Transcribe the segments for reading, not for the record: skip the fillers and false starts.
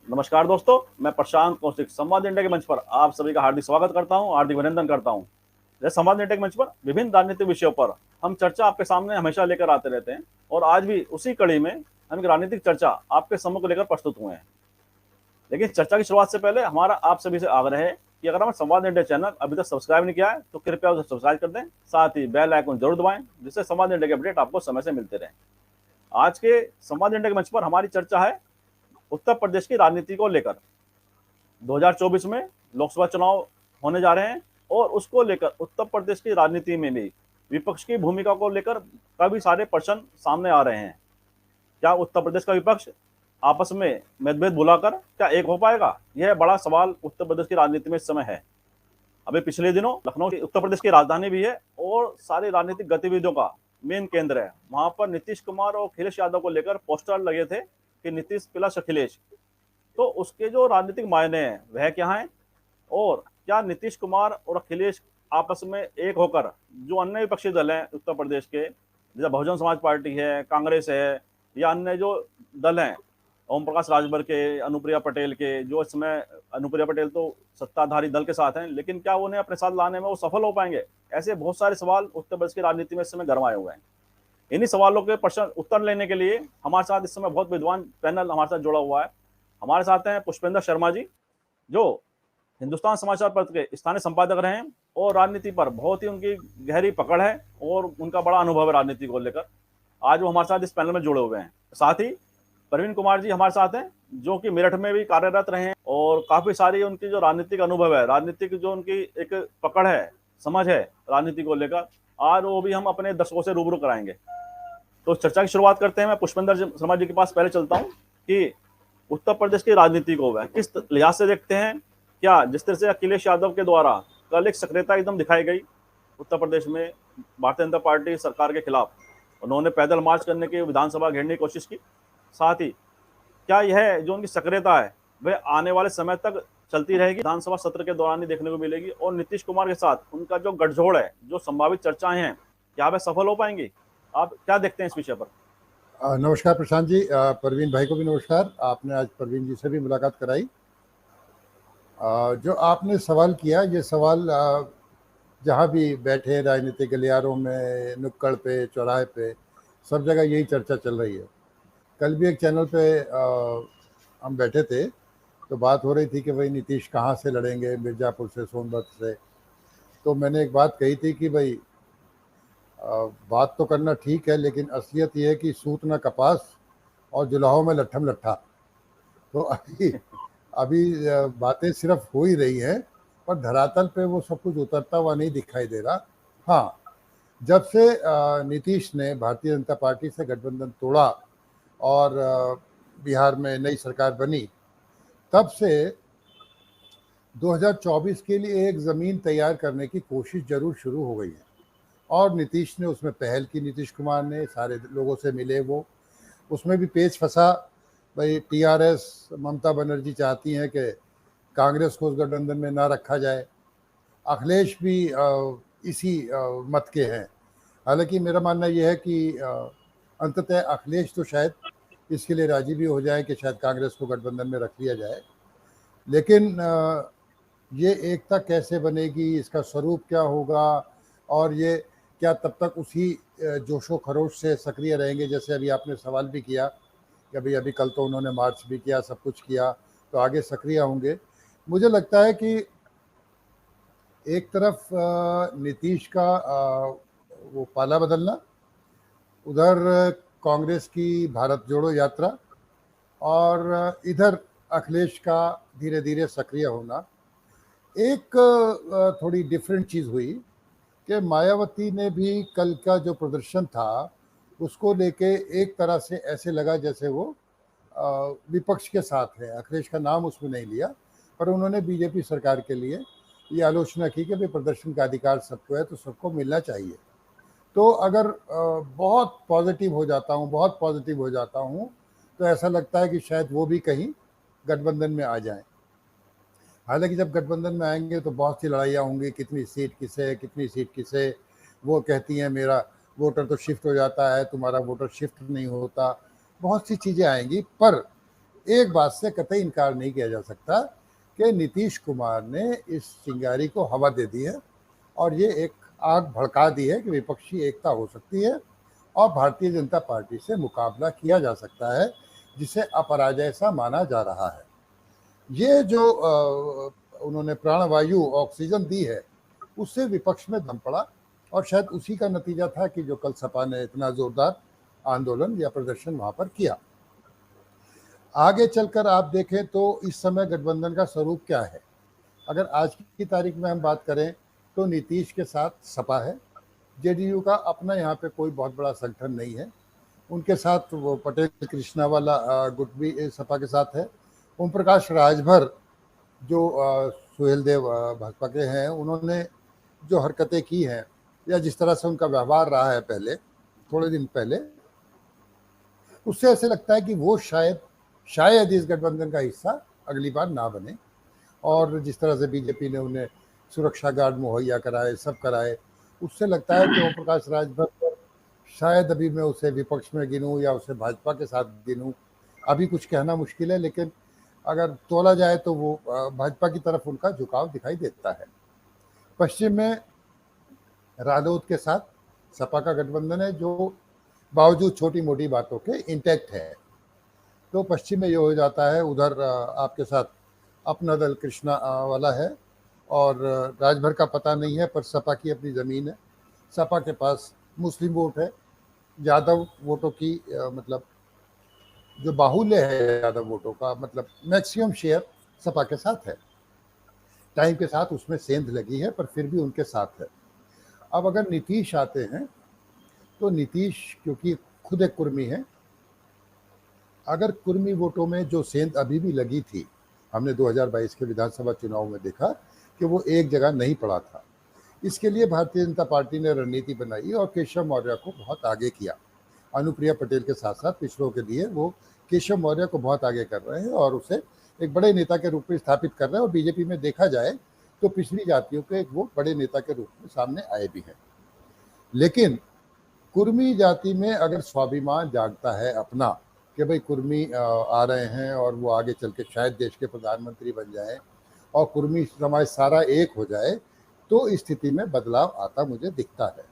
नमस्कार दोस्तों, मैं प्रशांत कौशिक संवाद इंडिया के मंच पर आप सभी का हार्दिक स्वागत करता हूं, हार्दिक अभिनंदन करता हूं। जैसे संवाद इंडिया के मंच पर विभिन्न राजनीतिक विषयों पर हम चर्चा आपके सामने हमेशा लेकर आते रहते हैं और आज भी उसी कड़ी में हम एक राजनीतिक चर्चा आपके सम्मुख लेकर प्रस्तुत हुए हैं। लेकिन चर्चा की शुरुआत से पहले हमारा आप सभी से आग्रह है कि अगर हमारे संवाद इंडिया चैनल अभी तक सब्सक्राइब नहीं किया है तो कृपया उसे सब्सक्राइब कर दें, साथ ही बेल आइकन जरूर दबाएं जिससे संवाद इंडिया के अपडेट आपको समय से मिलते रहें। आज के संवाद इंडिया के मंच पर हमारी चर्चा है उत्तर प्रदेश की राजनीति को लेकर। 2024 में लोकसभा चुनाव होने जा रहे हैं और उसको लेकर उत्तर प्रदेश की राजनीति में भी विपक्ष की भूमिका को लेकर काफी सारे प्रश्न सामने आ रहे हैं। क्या उत्तर प्रदेश का विपक्ष आपस में मतभेद भुलाकर क्या एक हो पाएगा? यह बड़ा सवाल उत्तर प्रदेश की राजनीति में इस समय है। अभी पिछले दिनों लखनऊ उत्तर प्रदेश की राजधानी भी है और सारी राजनीतिक गतिविधियों का मेन केंद्र है। वहां पर नीतीश कुमार और अखिलेश यादव को लेकर पोस्टर लगे थे कि नीतीश प्लस अखिलेश। तो उसके जो राजनीतिक मायने हैं वह क्या हैं और क्या नीतीश कुमार और अखिलेश आपस में एक होकर जो अन्य विपक्षी दल हैं उत्तर प्रदेश के, जैसे बहुजन समाज पार्टी है, कांग्रेस है या अन्य जो दल हैं ओम प्रकाश राजभर के, अनुप्रिया पटेल के, जो इस समय अनुप्रिया पटेल तो सत्ताधारी दल के साथ हैं, लेकिन क्या उन्हें अपने साथ लाने में वो सफल हो पाएंगे? ऐसे बहुत सारे सवाल उत्तर प्रदेश की राजनीति में इस समय गरमाए हुए हैं। इन्हीं सवालों के प्रश्न उत्तर लेने के लिए हमारे साथ इस समय बहुत विद्वान पैनल हमारे साथ जुड़ा हुआ है। हमारे साथ हैं पुष्पेंद्र शर्मा जी, जो हिंदुस्तान समाचार पत्र के स्थानीय संपादक रहे हैं और राजनीति पर बहुत ही उनकी गहरी पकड़ है और उनका बड़ा अनुभव है राजनीति को लेकर। आज वो हमारे साथ इस पैनल में जुड़े हुए हैं। साथ ही प्रवीण कुमार जी हमारे साथ हैं, जो कि मेरठ में भी कार्यरत रहे हैं और काफी सारी उनकी जो राजनीतिक अनुभव है, राजनीतिक जो उनकी एक पकड़ है, समझ है राजनीति को लेकर, आज वो भी हम अपने दर्शकों से रूबरू कराएंगे। तो चर्चा की शुरुआत करते हैं। मैं पुष्पेंद्र शर्मा जी के पास पहले चलता हूँ कि उत्तर प्रदेश की राजनीति को वह किस लिहाज से देखते हैं। क्या जिस तरह से अखिलेश यादव के द्वारा कल एक सक्रियता एकदम दिखाई गई उत्तर प्रदेश में भारतीय जनता पार्टी सरकार के खिलाफ, उन्होंने पैदल मार्च करने की, विधानसभा घेरने की कोशिश की, साथ ही क्या यह जो उनकी सक्रियता है वह आने वाले समय तक चलती रहेगी, विधानसभा सत्र के दौरान ही देखने को मिलेगी? और नीतीश कुमार के साथ उनका जो गठजोड़ है, जो संभावित चर्चाएं हैं, क्या वह सफल हो पाएंगी? आप क्या देखते हैं इस विषय पर? नमस्कार प्रशांत जी, परवीन भाई को भी नमस्कार। आपने आज परवीन जी से भी मुलाकात कराई। जो आपने सवाल किया, ये सवाल जहाँ भी बैठे राजनीतिक गलियारों में, नुक्कड़ पे, चौराहे पे, सब जगह यही चर्चा चल रही है। कल भी एक चैनल पे हम बैठे थे तो बात हो रही थी कि भाई नीतीश कहाँ से लड़ेंगे, मिर्ज़ापुर से, सोनभद्र से। तो मैंने एक बात कही थी कि भाई बात तो करना ठीक है, लेकिन असलियत ये है कि सूत न कपास और जुलाहों में लट्ठम लट्ठा। तो अभी बातें सिर्फ हो ही रही हैं, पर धरातल पे वो सब कुछ उतरता हुआ नहीं दिखाई दे रहा। हाँ, जब से नीतीश ने भारतीय जनता पार्टी से गठबंधन तोड़ा और बिहार में नई सरकार बनी, तब से 2024 के लिए एक ज़मीन तैयार करने की कोशिश जरूर शुरू हो गई है और नीतीश ने उसमें पहल की। नीतीश कुमार ने सारे लोगों से मिले, वो उसमें भी पेच फंसा। भाई टीआरएस, ममता बनर्जी चाहती हैं कि कांग्रेस को उस गठबंधन में ना रखा जाए। अखिलेश भी इसी मत के हैं। हालांकि मेरा मानना यह है कि अंततः अखिलेश तो शायद इसके लिए राजी भी हो जाए कि शायद कांग्रेस को गठबंधन में रख लिया जाए, लेकिन ये एकता कैसे बनेगी, इसका स्वरूप क्या होगा और ये क्या तब तक उसी जोशो खरोश से सक्रिय रहेंगे जैसे अभी आपने सवाल भी किया कि अभी कल तो उन्होंने मार्च भी किया, सब कुछ किया, तो आगे सक्रिय होंगे। मुझे लगता है कि एक तरफ नीतीश का वो पाला बदलना, उधर कांग्रेस की भारत जोड़ो यात्रा और इधर अखिलेश का धीरे धीरे सक्रिय होना। एक थोड़ी डिफरेंट चीज़ हुई कि मायावती ने भी कल का जो प्रदर्शन था उसको लेके एक तरह से ऐसे लगा जैसे वो विपक्ष के साथ है। अखिलेश का नाम उसमें नहीं लिया, पर उन्होंने बीजेपी सरकार के लिए ये आलोचना की कि भाई प्रदर्शन का अधिकार सबको है तो सबको मिलना चाहिए। तो अगर बहुत पॉजिटिव हो जाता हूँ तो ऐसा लगता है कि शायद वो भी कहीं गठबंधन में आ जाएं। हालांकि जब गठबंधन में आएंगे तो बहुत सी लड़ाइयाँ होंगी, कितनी सीट किसे। वो कहती हैं मेरा वोटर तो शिफ्ट हो जाता है, तुम्हारा वोटर शिफ्ट नहीं होता, बहुत सी चीज़ें आएंगी। पर एक बात से कतई इनकार नहीं किया जा सकता कि नीतीश कुमार ने इस चिंगारी को हवा दे दी है और ये एक आग भड़का दी है कि विपक्षी एकता हो सकती है और भारतीय जनता पार्टी से मुकाबला किया जा सकता है, जिसे अपराजय सा माना जा रहा है। ये जो उन्होंने प्राणवायु ऑक्सीजन दी है, उससे विपक्ष में दम पड़ा और शायद उसी का नतीजा था कि जो कल सपा ने इतना जोरदार आंदोलन या प्रदर्शन वहां पर किया। आगे चलकर आप देखें तो इस समय गठबंधन का स्वरूप क्या है। अगर आज की तारीख में हम बात करें तो नीतीश के साथ सपा है, जेडीयू का अपना यहाँ पे कोई बहुत बड़ा संगठन नहीं है, उनके साथ वो पटेल कृष्णा वाला गुट भी सपा के साथ है। ओम प्रकाश राजभर जो सुहेल देव भाजपा के हैं, उन्होंने जो हरकतें की हैं या जिस तरह से उनका व्यवहार रहा है पहले थोड़े दिन पहले, उससे ऐसे लगता है कि वो शायद इस गठबंधन का हिस्सा अगली बार ना बने। और जिस तरह से बीजेपी ने उन्हें सुरक्षा गार्ड मुहैया कराए, सब कराए, उससे लगता है कि ओम प्रकाश राजभर शायद अभी मैं उसे विपक्ष में गिनूं या उसे भाजपा के साथ गिनूं, अभी कुछ कहना मुश्किल है, लेकिन अगर तोला जाए तो वो भाजपा की तरफ उनका झुकाव दिखाई देता है। पश्चिम में रालोद के साथ सपा का गठबंधन है, जो बावजूद छोटी मोटी बातों के इंटैक्ट है। तो पश्चिम में ये हो जाता है, उधर आपके साथ अपना दल कृष्णा वाला है और राजभर का पता नहीं है, पर सपा की अपनी ज़मीन है, सपा के पास मुस्लिम वोट है, यादव वोटों की मतलब जो बाहुल्य है यादव वोटों का, मतलब मैक्सिमम शेयर सपा के साथ है। टाइम के साथ उसमें सेंध लगी है, पर फिर भी उनके साथ है। अब अगर नीतीश आते हैं तो नीतीश क्योंकि खुद एक कुर्मी है, अगर कुर्मी वोटों में जो सेंध अभी भी लगी थी, हमने 2022 के विधानसभा चुनाव में देखा कि वो एक जगह नहीं पड़ा था। इसके लिए भारतीय जनता पार्टी ने रणनीति बनाई और केशव मौर्य को बहुत आगे किया। अनुप्रिया पटेल के साथ साथ पिछड़ों के लिए वो केशव मौर्य को बहुत आगे कर रहे हैं और उसे एक बड़े नेता के रूप में स्थापित कर रहे हैं। और बीजेपी में देखा जाए तो पिछड़ी जातियों के वो बड़े नेता के रूप में सामने आए भी हैं। लेकिन कुर्मी जाति में अगर स्वाभिमान जागता है अपना कि भाई कुर्मी आ रहे हैं और वो आगे चल के शायद देश के प्रधानमंत्री बन जाए और कुर्मी समाज सारा एक हो जाए, तो इस स्थिति में बदलाव आता मुझे दिखता है।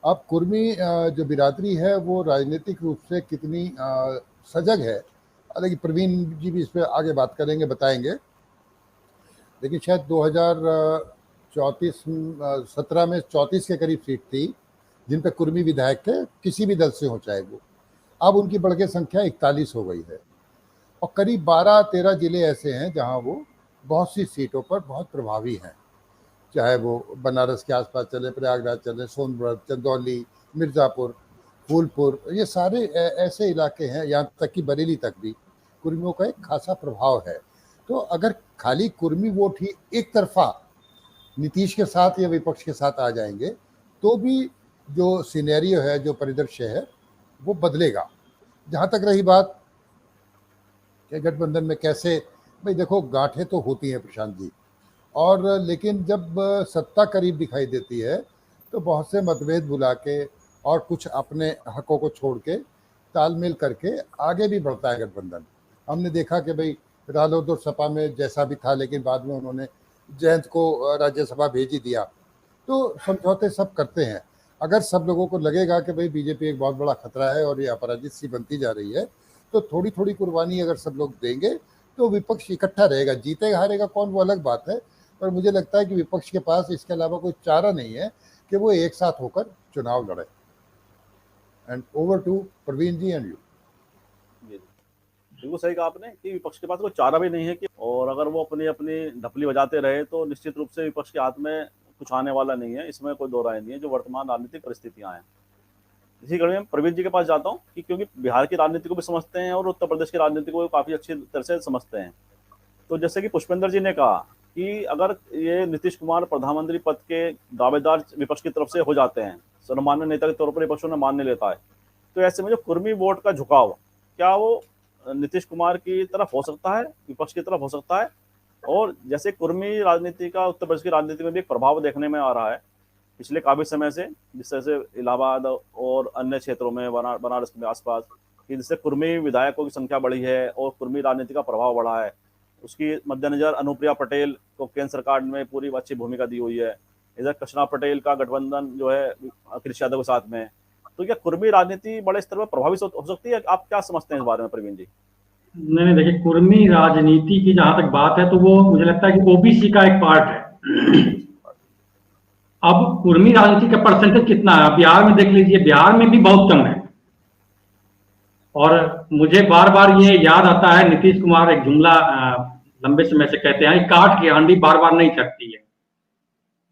अब कुर्मी जो बिरादरी है वो राजनीतिक रूप से कितनी सजग है, हालांकि प्रवीण जी भी इस पर आगे बात करेंगे, बताएंगे, लेकिन शायद 2017 में 34 के करीब सीट थी जिन पर कुर्मी विधायक थे, किसी भी दल से हो चाहे वो, अब उनकी बढ़ के संख्या 41 हो गई है और करीब 12-13 जिले ऐसे हैं जहां वो बहुत सी सीटों पर बहुत प्रभावी हैं, चाहे वो बनारस के आसपास चले, प्रयागराज चले, सोनभद्र, चंदौली, मिर्ज़ापुर, फूलपुर, ये सारे ऐसे इलाके हैं, यहाँ तक कि बरेली तक भी कुर्मियों का एक खासा प्रभाव है। तो अगर खाली कुर्मी वोट ही एक तरफा नीतीश के साथ या विपक्ष के साथ आ जाएंगे तो भी जो सिनेरियो है, जो परिदृश्य है, वो बदलेगा। जहाँ तक रही बात कि गठबंधन में कैसे, भाई देखो गांठें तो होती हैं प्रशांत जी, और लेकिन जब सत्ता करीब दिखाई देती है तो बहुत से मतभेद भुला के और कुछ अपने हकों को छोड़ के तालमेल करके आगे भी बढ़ता है गठबंधन। हमने देखा कि भाई रालोद और सपा में जैसा भी था, लेकिन बाद में उन्होंने जयंत को राज्यसभा भेज ही दिया, तो समझौते सब करते हैं। अगर सब लोगों को लगेगा कि भाई बीजेपी एक बहुत बड़ा खतरा है और ये अपराजित सी बनती जा रही है, तो थोड़ी थोड़ी कुर्बानी अगर सब लोग देंगे तो विपक्ष इकट्ठा रहेगा। जीतेगा हारेगा कौन वो अलग बात है, पर मुझे लगता है कि विपक्ष के पास इसके अलावा कोई चारा नहीं है कि वो एक साथ होकर चुनाव लड़े। And over to Praveen ji and you. बिल्कुल सही कहा आपने कि विपक्ष के पास कोई चारा भी नहीं है कि, और अगर वो अपनी अपनी ढपली बजाते रहे तो निश्चित रूप से विपक्ष के हाथ में कुछ आने वाला नहीं है, इसमें कोई दो राय नहीं है, जो वर्तमान राजनीतिक परिस्थितियां हैं। इसी कड़ी में प्रवीण जी के पास जाता हूँ कि क्योंकि बिहार की राजनीति को भी समझते हैं और उत्तर प्रदेश की राजनीति को काफ़ी अच्छी तरह से समझते हैं। तो जैसे कि पुष्पेंद्र जी ने कहा कि अगर ये नीतीश कुमार प्रधानमंत्री पद के दावेदार विपक्ष की तरफ से हो जाते हैं, सर्वमान्य नेता के तौर पर विपक्ष उन्हें मानने लेता है, तो ऐसे में जो कुर्मी वोट का झुकाव, क्या वो नीतीश कुमार की तरफ हो सकता है, विपक्ष की तरफ हो सकता है? और जैसे कुर्मी राजनीति का उत्तर प्रदेश की राजनीति में भी एक प्रभाव देखने में आ रहा है पिछले काफी समय से, जिस तरह से इलाहाबाद और अन्य क्षेत्रों में, बनारस के आसपास कि जिससे कुर्मी विधायकों की संख्या बढ़ी है और कुर्मी राजनीति का प्रभाव बढ़ा है, उसकी मद्देनजर अनुप्रिया पटेल को केंद्र सरकार में पूरी अच्छी भूमिका दी हुई है। इधर कृष्णा पटेल का गठबंधन जो है अखिलेश यादव के साथ में, तो क्या कुर्मी राजनीति बड़े स्तर पर प्रभावित हो सकती है? आप क्या समझते हैं इस बारे में प्रवीण जी? नहीं, देखिए, कुर्मी राजनीति की जहां तक बात है तो वो मुझे लगता है कि ओबीसी का एक पार्ट है। अब कुर्मी राजनीति का परसेंटेज कितना है बिहार में देख लीजिए, बिहार में भी बहुत कम है। और मुझे बार बार ये याद आता है, नीतीश कुमार एक जुमला लंबे समय से कहते हैं, काठ की हांडी बार बार नहीं चढ़ती है।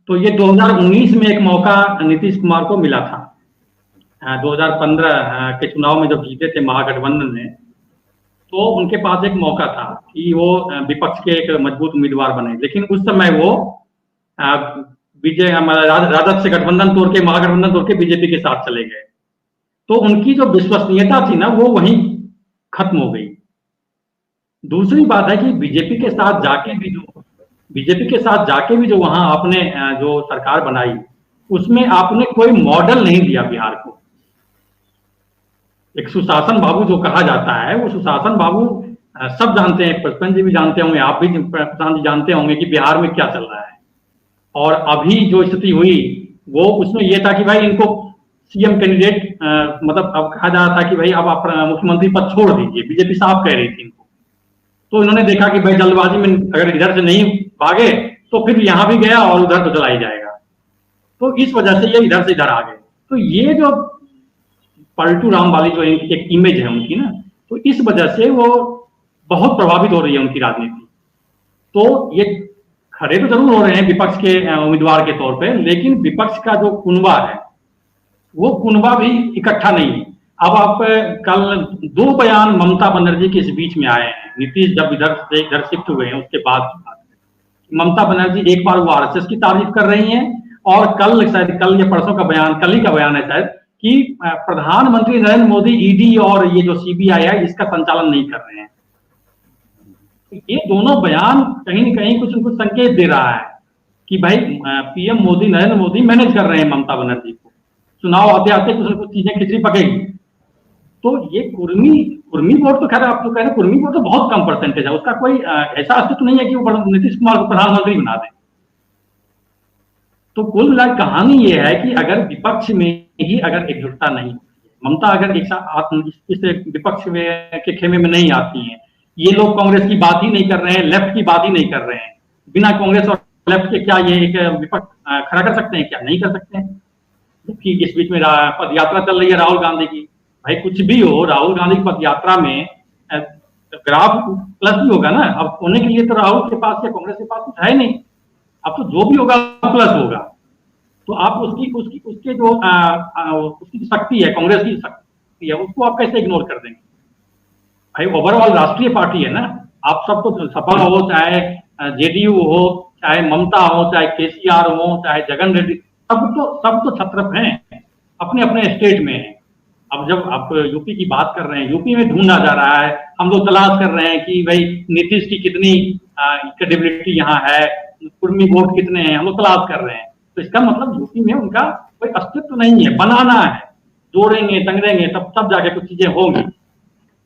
तो ये 2019 में एक मौका नीतीश कुमार को मिला था। 2015 के चुनाव में जब जीते थे महागठबंधन में, तो उनके पास एक मौका था कि वो विपक्ष के एक मजबूत उम्मीदवार बने, लेकिन उस समय वो राजद से गठबंधन तोड़ के, महागठबंधन तोड़ के बीजेपी के साथ चले गए। तो उनकी जो विश्वसनीयता थी ना, वो वहीं खत्म हो गई। दूसरी बात है कि बीजेपी के साथ जाके भी जो वहां आपने जो सरकार बनाई, उसमें आपने कोई मॉडल नहीं दिया बिहार को। एक सुशासन बाबू जो कहा जाता है, वो सुशासन बाबू सब जानते हैं, पुष्पन जी भी जानते होंगे, आप भी प्रशांत जी जानते होंगे कि बिहार में क्या चल रहा है। और अभी जो स्थिति हुई वो उसमें ये था कि भाई इनको सीएम कैंडिडेट मतलब अब कहा जा रहा था कि भाई अब आप मुख्यमंत्री पद छोड़ दीजिए, बीजेपी साफ कह रही थी इनको। तो इन्होंने देखा कि भाई जल्दबाजी में अगर इधर से नहीं भागे तो फिर यहां भी गया और उधर तो चला ही जाएगा। तो इस वजह से ये इधर से इधर आ गए। तो ये जो पलटू राम वाली जो एक इमेज है उनकी ना, तो इस वजह से वो बहुत प्रभावित हो रही है उनकी राजनीति। तो ये खड़े तो जरूर हो रहे हैं विपक्ष के उम्मीदवार के तौर पे, लेकिन विपक्ष का जो कुनबा है वो कुनबा भी इकट्ठा नहीं है। अब आप कल 2 बयान ममता बनर्जी के इस बीच में आए हैं। नीतीश जब इधर शिफ्ट हुए हैं उसके बाद ममता बनर्जी एक बार वो आरएसएस की तारीफ कर रही हैं, और शायद कल या परसों का बयान, कल ही का बयान है शायद, कि प्रधानमंत्री नरेंद्र मोदी ईडी और ये जो सीबीआई है इसका संचालन नहीं कर रहे हैं। ये दोनों बयान कहीं न कहीं कुछ उनको संकेत दे रहा है कि भाई पीएम मोदी, नरेंद्र मोदी मैनेज कर रहे हैं ममता बनर्जी को, चुनाव आते आते कुछ न कुछ चीजें खिचड़ी पकेगी। तो ये कुर्मी वोट तो खैर आप जो कह रहे हैं, कुर्मी वोट तो बहुत कम परसेंटेज है, उसका कोई ऐसा अस्तित्व नहीं है कि वो नीतीश कुमार को प्रधानमंत्री बना दें। तो कुल मिला कहानी ये है कि अगर विपक्ष में ही अगर एकजुटता नहीं, ममता अगर एक साथ इस विपक्ष में के खेमे में नहीं आती हैं, ये लोग कांग्रेस की बात ही नहीं कर रहे हैं, लेफ्ट की बात ही नहीं कर रहे हैं, बिना कांग्रेस और लेफ्ट के क्या ये एक विपक्ष खड़ा कर सकते हैं? क्या नहीं कर सकते हैं? जबकि इस बीच में पद यात्रा चल रही है राहुल गांधी की। भाई कुछ भी हो, राहुल गांधी की पद यात्रा में ग्राफ प्लस भी होगा ना। अब होने के लिए तो राहुल के पास या कांग्रेस के पास कुछ है नहीं, अब तो जो भी होगा प्लस होगा। तो आप उसके जो उसकी शक्ति है, कांग्रेस की शक्ति है, उसको आप कैसे इग्नोर कर देंगे? भाई ओवरऑल राष्ट्रीय पार्टी है ना। आप सब तो सपा हो, चाहे जेडीयू हो, चाहे ममता हो, चाहे केसीआर हो, चाहे जगन रेड्डी, सब तो छत्रप हैं, अपने अपने स्टेट में हैं। अब जब आप यूपी की बात कर रहे हैं, यूपी में ढूंढा जा रहा है, हम लोग तलाश कर रहे हैं कि भाई नीतीश की कितनी क्रेडिबिलिटी यहाँ है, कुर्मी वोट कितने हैं, हम लोग तलाश कर रहे हैं। तो इसका मतलब यूपी में उनका कोई अस्तित्व नहीं है, बनाना है, जोड़ेंगे तंगड़ेंगे तब जाके कुछ चीजें होंगी।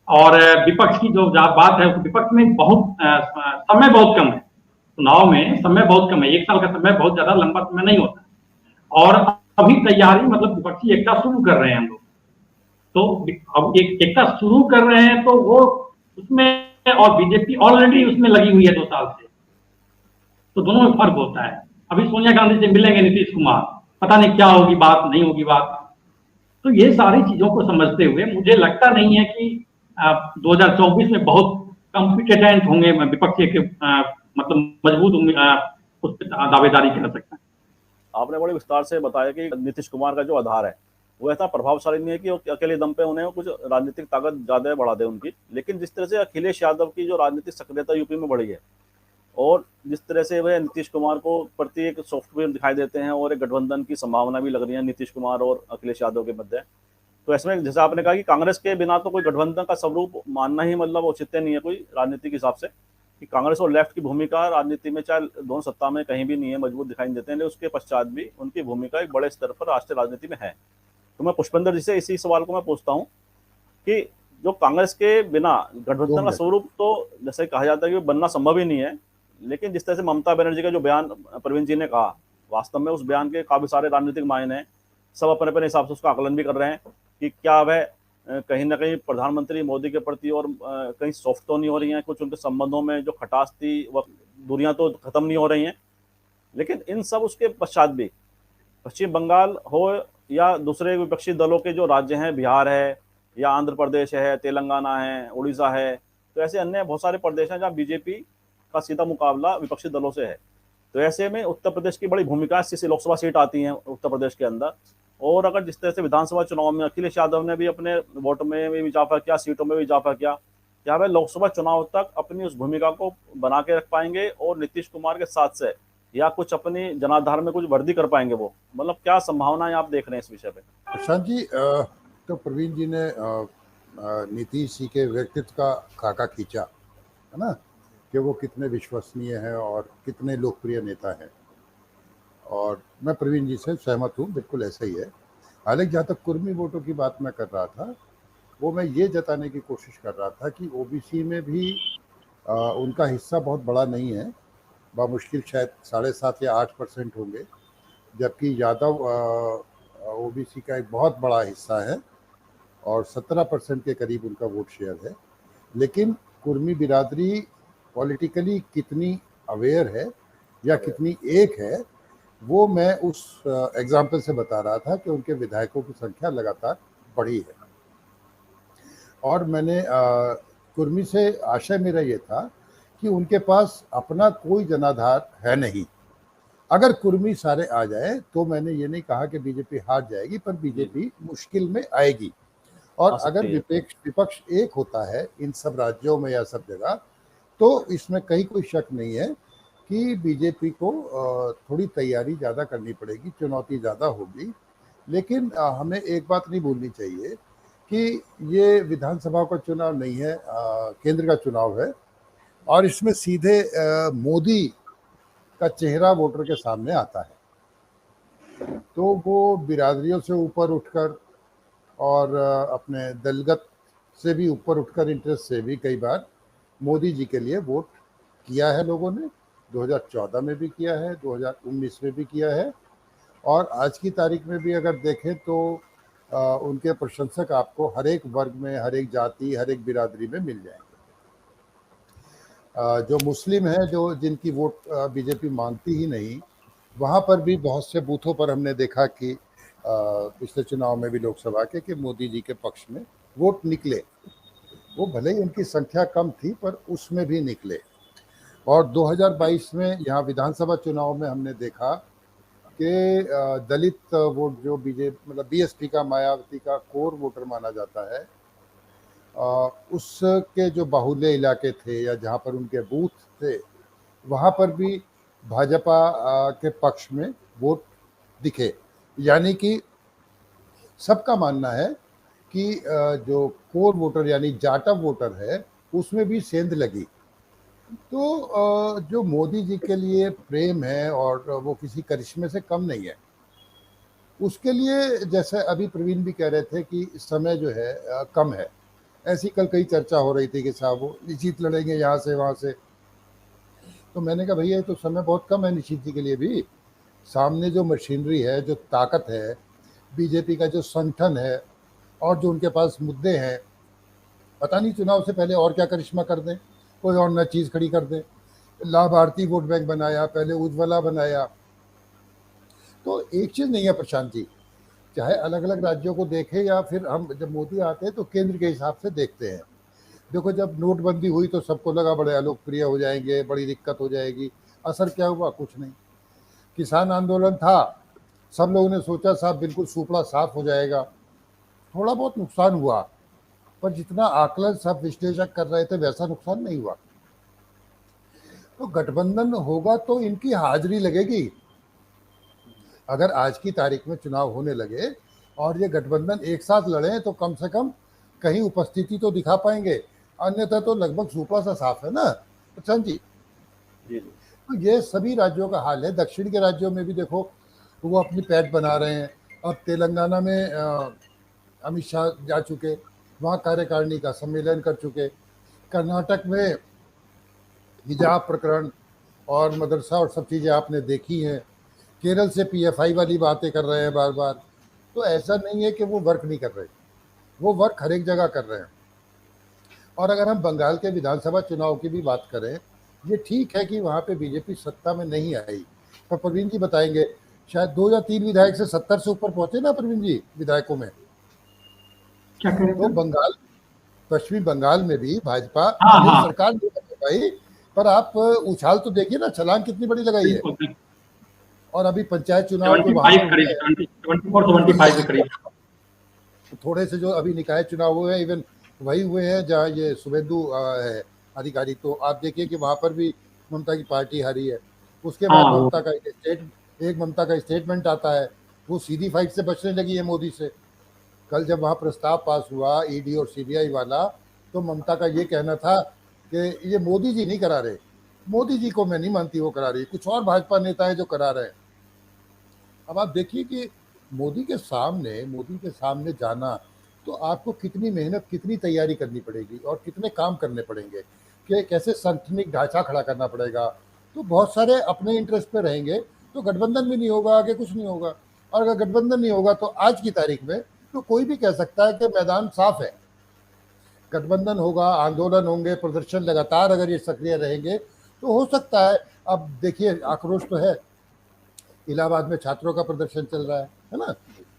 और विपक्ष की जो बात है, विपक्ष में बहुत समय बहुत कम है, चुनाव में समय बहुत कम है, 1 साल का समय बहुत ज्यादा लंबा समय नहीं होता। और अभी तैयारी मतलब विपक्षी एकता शुरू कर रहे हैं हम लोग। तो अब एक एकता शुरू कर रहे हैं तो वो उसमें, और बीजेपी ऑलरेडी उसमें लगी हुई है 2 साल से, तो दोनों में फर्क होता है। अभी सोनिया गांधी से मिलेंगे नीतीश कुमार, पता नहीं क्या होगी बात, नहीं होगी बात। तो ये सारी चीजों को समझते हुए मुझे लगता नहीं है कि 2024 में बहुत कॉम्पिटेंट होंगे विपक्ष के मतलब मजबूत उस पर दावेदारी कर सकते हैं। आपने बड़े विस्तार से बताया कि नीतीश कुमार का जो आधार है वो ऐसा प्रभावशाली नहीं है कि वो अकेले दम पे उन्हें कुछ राजनीतिक ताकत ज्यादा बढ़ा दे उनकी। लेकिन जिस तरह से अखिलेश यादव की जो राजनीतिक सक्रियता यूपी में बढ़ी है, और जिस तरह से वह नीतीश कुमार को प्रति एक सॉफ्टवेयर दिखाई देते हैं, और एक गठबंधन की संभावना भी लग रही है नीतीश कुमार और अखिलेश यादव के मध्य, तो इसमें जैसे आपने कहा कि कांग्रेस के बिना तो कोई गठबंधन का स्वरूप मानना ही मतलब औचित्य नहीं है कोई राजनीति के हिसाब से, कि कांग्रेस और लेफ्ट की भूमिका राजनीति में चाहे दोनों सत्ता में कहीं भी नहीं है, मजबूत दिखाई देते हैं, लेकिन उसके पश्चात भी उनकी भूमिका एक बड़े स्तर पर राष्ट्रीय राजनीति में है। तो मैं पुष्पेंद्र जी से इसी सवाल को मैं पूछता हूँ कि जो कांग्रेस के बिना गठबंधन का मिनट। स्वरूप तो जैसे कहा जाता है कि बनना संभव ही नहीं है, लेकिन जिस तरह से ममता बनर्जी का जो बयान प्रवीण जी ने कहा, वास्तव में उस बयान के काफी सारे राजनीतिक मायने हैं। सब अपने अपने हिसाब से उसका आकलन भी कर रहे हैं कि क्या वह कहीं ना कहीं प्रधानमंत्री मोदी के प्रति और कहीं सॉफ्ट तो नहीं हो रही हैं, कुछ उनके संबंधों में जो खटास थी वह दूरियां तो खत्म नहीं हो रही हैं। लेकिन इन सब उसके पश्चात भी पश्चिम बंगाल हो या दूसरे विपक्षी दलों के जो राज्य हैं, बिहार है या आंध्र प्रदेश है, तेलंगाना है, उड़ीसा है, तो ऐसे अन्य बहुत सारे प्रदेश हैं जहाँ बीजेपी का सीधा मुकाबला विपक्षी दलों से है। तो ऐसे में उत्तर प्रदेश की बड़ी भूमिका है, 80 लोकसभा सीट आती हैं उत्तर प्रदेश के अंदर। और अगर जिस तरह से विधानसभा चुनाव में अखिलेश यादव ने भी अपने वोट में भी इजाफा किया, सीटों में भी इजाफा किया, क्या वह लोकसभा चुनाव तक अपनी उस भूमिका को बना के रख पाएंगे और नीतीश कुमार के साथ से या कुछ अपनी जनाधार में कुछ वृद्धि कर पाएंगे वो? मतलब क्या संभावनाएं आप देख रहे हैं इस विषय पे? प्रशांत जी, तो प्रवीण जी ने नीतीश जी के व्यक्तित्व का खाका खींचा, है ना, कि वो कितने विश्वसनीय हैं और कितने लोकप्रिय नेता हैं। और मैं प्रवीण जी से सहमत हूँ, बिल्कुल ऐसा ही है। हालांकि जहाँ तक कुर्मी वोटों की बात मैं कर रहा था, वो मैं ये जताने की कोशिश कर रहा था कि ओबीसी में भी उनका हिस्सा बहुत बड़ा नहीं है, बामुश्किल शायद 7.5 या 8% होंगे, जबकि यादव ओबीसी का एक बहुत बड़ा हिस्सा है और 17% के करीब उनका वोट शेयर है। लेकिन कुर्मी बिरादरी पॉलिटिकली कितनी अवेयर है या कितनी एक है, वो मैं उस एग्जाम्पल से बता रहा था कि उनके विधायकों की संख्या लगातार बढ़ी है। और मैंने कुर्मी से आशय मेरा ये था कि उनके पास अपना कोई जनाधार है नहीं। अगर कुर्मी सारे आ जाए तो मैंने ये नहीं कहा कि बीजेपी हार जाएगी, पर बीजेपी मुश्किल में आएगी। और अगर विपक्ष एक होता है इन सब राज्यों में या सब जगह, तो इसमें कहीं कोई शक नहीं है कि बीजेपी को थोड़ी तैयारी ज़्यादा करनी पड़ेगी, चुनौती ज़्यादा होगी। लेकिन हमें एक बात नहीं भूलनी चाहिए कि ये विधानसभा का चुनाव नहीं है, केंद्र का चुनाव है, और इसमें सीधे मोदी का चेहरा वोटर के सामने आता है। तो वो बिरादरियों से ऊपर उठकर और अपने दलगत से भी ऊपर उठकर, इंटरेस्ट से भी कई बार मोदी जी के लिए वोट किया है लोगों ने। 2014 में भी किया है, 2019 में भी किया है, और आज की तारीख में भी अगर देखें तो उनके प्रशंसक आपको हर एक वर्ग में, हर एक जाति, हर एक बिरादरी में मिल जाएंगे। जो मुस्लिम हैं, जो जिनकी वोट बीजेपी मांगती ही नहीं, वहाँ पर भी बहुत से बूथों पर हमने देखा कि पिछले चुनाव में भी लोकसभा के कि मोदी जी के पक्ष में वोट निकले। वो भले ही उनकी संख्या कम थी, पर उसमें भी निकले। और 2022 में यहाँ विधानसभा चुनाव में हमने देखा कि दलित वोट जो मतलब बीएसपी का, मायावती का कोर वोटर माना जाता है, उसके जो बाहुल्य इलाके थे या जहाँ पर उनके बूथ थे, वहाँ पर भी भाजपा के पक्ष में वोट दिखे। यानी कि सबका मानना है कि जो कोर वोटर यानी जाटव वोटर है, उसमें भी सेंध लगी। तो जो मोदी जी के लिए प्रेम है और वो किसी करिश्मे से कम नहीं है, उसके लिए जैसे अभी प्रवीण भी कह रहे थे कि समय जो है कम है। ऐसी कल कई चर्चा हो रही थी कि साहब वो निश्चित लड़ेंगे यहाँ से वहाँ से। तो मैंने कहा भैया, ये तो समय बहुत कम है निश्चित जी के लिए भी। सामने जो मशीनरी है, जो ताकत है, बीजेपी का जो संगठन है और जो उनके पास मुद्दे हैं, पता नहीं चुनाव से पहले और क्या करिश्मा कर दें, कोई और नई चीज़ खड़ी कर दें। लाभार्थी वोट बैंक बनाया, पहले उज्ज्वला बनाया। तो एक चीज़ नहीं है प्रशांत जी, चाहे अलग अलग राज्यों को देखें या फिर हम जब मोदी आते हैं तो केंद्र के हिसाब से देखते हैं। देखो, जब नोटबंदी हुई तो सबको लगा बड़े अलोकप्रिय हो जाएंगे, बड़ी दिक्कत हो जाएगी। असर क्या हुआ? कुछ नहीं। किसान आंदोलन था, सब लोगों ने सोचा साहब बिल्कुल सुपड़ा साफ हो जाएगा, थोड़ा बहुत नुकसान हुआ, पर जितना आकलन सब विश्लेषक कर रहे थे वैसा नुकसान नहीं हुआ। तो गठबंधन होगा तो इनकी हाजिरी लगेगी। अगर आज की तारीख में चुनाव होने लगे और ये गठबंधन एक साथ लड़े तो कम से कम कहीं उपस्थिति तो दिखा पाएंगे, अन्यथा तो लगभग सुपड़ा सा साफ है ना प्रशांत जी। तो ये सभी राज्यों का हाल है। दक्षिण के राज्यों में भी देखो, वो अपनी पैठ बना रहे हैं। अब तेलंगाना में अमित शाह जा चुके, वहाँ कार्यकारिणी का सम्मेलन कर चुके। कर्नाटक में हिजाब प्रकरण और मदरसा और सब चीज़ें आपने देखी हैं। केरल से पीएफआई वाली बातें कर रहे हैं बार बार। तो ऐसा नहीं है कि वो वर्क नहीं कर रहे, वो वर्क हर एक जगह कर रहे हैं। और अगर हम बंगाल के विधानसभा चुनाव की भी बात करें, ये ठीक है कि वहाँ पे बीजेपी सत्ता में नहीं आई, पर प्रवीण जी बताएंगे शायद 2 या 3 विधायक से 70 से ऊपर पहुंचे ना प्रवीण जी विधायकों में। क्या करें तो बंगाल, पश्चिमी बंगाल में भी भाजपा सरकार नहीं बन पाई, पर आप उछाल तो देखिए ना, छलांग कितनी बड़ी लगाई है। और अभी पंचायत चुनाव के थोड़े से जो अभी निकाय चुनाव हुए हैं, इवन वही हुए हैं जहाँ ये शुभेंदु है अधिकारी, तो आप देखिए कि वहाँ पर भी ममता की पार्टी हारी है। उसके बाद ममता का स्टेटमेंट आता है, वो सीधी फाइट से बचने लगी है मोदी से। कल जब वहाँ प्रस्ताव पास हुआ ईडी और सीबीआई वाला, तो ममता का ये कहना था कि ये मोदी जी नहीं करा रहे, मोदी जी को मैं नहीं मानती वो करा रही, कुछ और भाजपा नेता है जो करा रहे हैं। अब आप देखिए कि मोदी के सामने जाना तो आपको कितनी मेहनत, कितनी तैयारी करनी पड़ेगी और कितने काम करने पड़ेंगे, कि कैसे सांगठनिक ढांचा खड़ा करना पड़ेगा। तो बहुत सारे अपने इंटरेस्ट पे रहेंगे तो गठबंधन भी नहीं होगा, आगे कुछ नहीं होगा। और अगर गठबंधन नहीं होगा तो आज की तारीख में तो कोई भी कह सकता है कि मैदान साफ है। गठबंधन होगा, आंदोलन होंगे, प्रदर्शन लगातार अगर ये सक्रिय रहेंगे तो हो सकता है। अब देखिए आक्रोश तो है, इलाहाबाद में छात्रों का प्रदर्शन चल रहा है ना,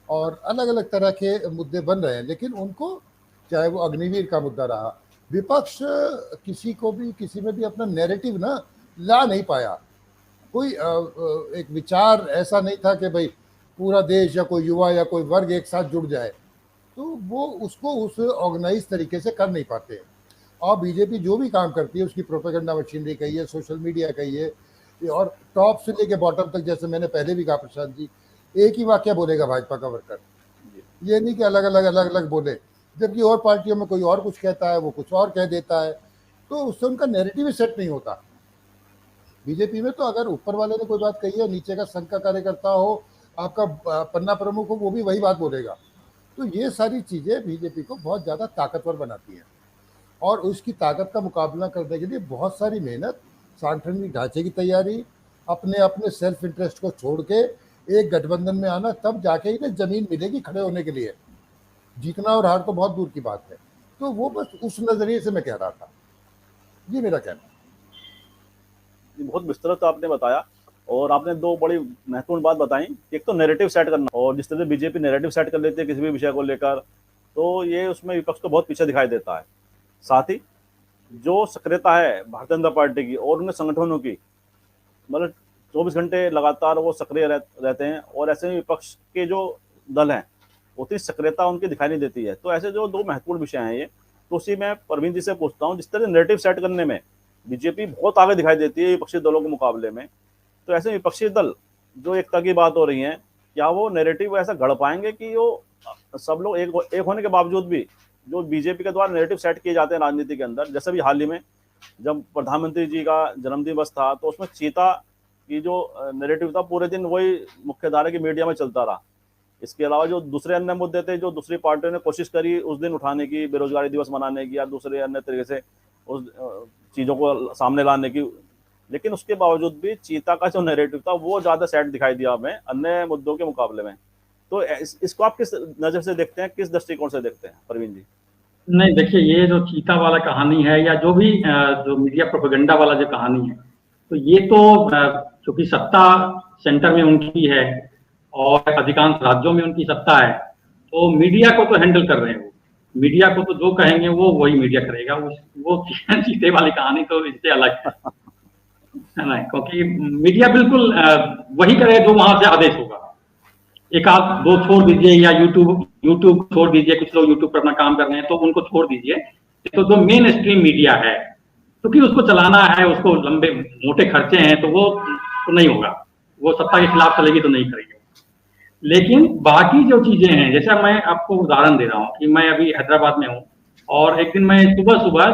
और अलग अलग तरह के मुद्दे बन रहे हैं, लेकिन उनको, चाहे वो अग्निवीर का मुद्दा रहा, विपक्ष किसी में भी अपना नैरेटिव ना ला नहीं पाया। कोई एक विचार ऐसा नहीं था कि भाई पूरा देश या कोई युवा या कोई वर्ग एक साथ जुड़ जाए, तो वो उसको उस ऑर्गेनाइज तरीके से कर नहीं पाते हैं। और बीजेपी जो भी काम करती है उसकी प्रोपेगेंडा मशीनरी कहिए, सोशल मीडिया कहिए, और टॉप से लेके बॉटम तक, जैसे मैंने पहले भी कहा प्रशांत जी, एक ही वाक्य बोलेगा भाजपा का वर्कर, ये नहीं कि अलग अलग बोले, जबकि और पार्टियों में कोई और कुछ कहता है, वो कुछ और कह देता है, तो उससे उनका नैरेटिव ही सेट नहीं होता। बीजेपी में तो अगर ऊपर वाले ने कोई बात कही है, नीचे का संघ का कार्यकर्ता हो, आपका पन्ना प्रमुख हो, वो भी वही बात बोलेगा। तो ये सारी चीज़ें बीजेपी को बहुत ज़्यादा ताकतवर बनाती हैं, और उसकी ताकत का मुकाबला करने के लिए बहुत सारी मेहनत, सांगठनिक ढांचे की तैयारी, अपने सेल्फ इंटरेस्ट को छोड़ के एक गठबंधन में आना, तब जाके इन्हें जमीन मिलेगी खड़े होने के लिए। जीतना और हार तो बहुत दूर की बात है। तो वो बस उस नजरिए से मैं कह रहा था, ये मेरा कहना। बहुत विस्तृत आपने बताया, और आपने दो बड़ी महत्वपूर्ण बात बताई। एक तो नैरेटिव सेट करना, और जिस तरह से बीजेपी नैरेटिव सेट कर लेती है किसी भी विषय को लेकर, तो ये उसमें विपक्ष को बहुत पीछे दिखाई देता है। साथ ही जो सक्रियता है भारतीय जनता पार्टी की और उनके संगठनों की, मतलब 24 घंटे लगातार वो सक्रिय रहते हैं, और ऐसे में विपक्ष के जो दल हैं उतनी सक्रियता उनकी दिखाई नहीं देती है। तो ऐसे जो दो महत्वपूर्ण विषय हैं ये, तो उसी मैं परवीन जी से पूछता हूँ, जिस तरह नैरेटिव सेट करने में बीजेपी बहुत आगे दिखाई देती है विपक्षी दलों के मुकाबले में, तो ऐसे विपक्षी दल जो एकता की बात हो रही है, क्या वो नैरेटिव ऐसा गढ़ पाएंगे कि वो सब लोग एक होने के बावजूद भी जो बीजेपी के द्वारा नैरेटिव सेट किए जाते हैं राजनीति के अंदर, जैसे भी हाल ही में जब प्रधानमंत्री जी का जन्मदिन था, तो उसमें चीता की जो नैरेटिव था पूरे दिन वही मुख्यधारा की मीडिया में चलता रहा। इसके अलावा जो दूसरे अन्य मुद्दे थे जो दूसरी पार्टियों ने कोशिश करी उस दिन उठाने की, बेरोजगारी दिवस मनाने की या दूसरे अन्य तरीके से उस चीज़ों को सामने लाने की, लेकिन उसके बावजूद भी चीता का जो नैरेटिव था वो ज़्यादा सेट दिखाई दिया हमें अन्य मुद्दों के मुकाबले में। तो इसको आप किस नज़र से देखते हैं, किस दृष्टिकोण से देखते हैं परवीन जी? नहीं, देखिए, ये जो चीता वाला कहानी है या जो भी जो मीडिया प्रोपेगेंडा वाला जो कहानी है, तो ये तो चूंकि सत्ता सेंटर में उनकी है और अधिकांश राज्यों में उनकी सत्ता है, तो मीडिया को तो हैंडल कर रहे हैं। वो मीडिया को तो जो कहेंगे वो वही मीडिया करेगा। वो चीते वाली कहानी तो इससे अलग है ना, क्योंकि मीडिया बिल्कुल वही करे जो वहां से आदेश होगा। एक आध दो छोड़ दीजिए, या यूट्यूब छोड़ दीजिए, कुछ लोग यूट्यूब पर अपना काम कर रहे हैं तो उनको छोड़ दीजिए। तो जो मेन स्ट्रीम मीडिया है, क्योंकि उसको चलाना है, उसको लंबे मोटे खर्चे हैं, तो वो तो नहीं होगा, वो सत्ता के खिलाफ चलेगी तो नहीं करेगी। लेकिन बाकी जो चीजें हैं, जैसा मैं आपको उदाहरण दे रहा हूँ कि मैं अभी हैदराबाद में हूँ, और एक दिन मैं सुबह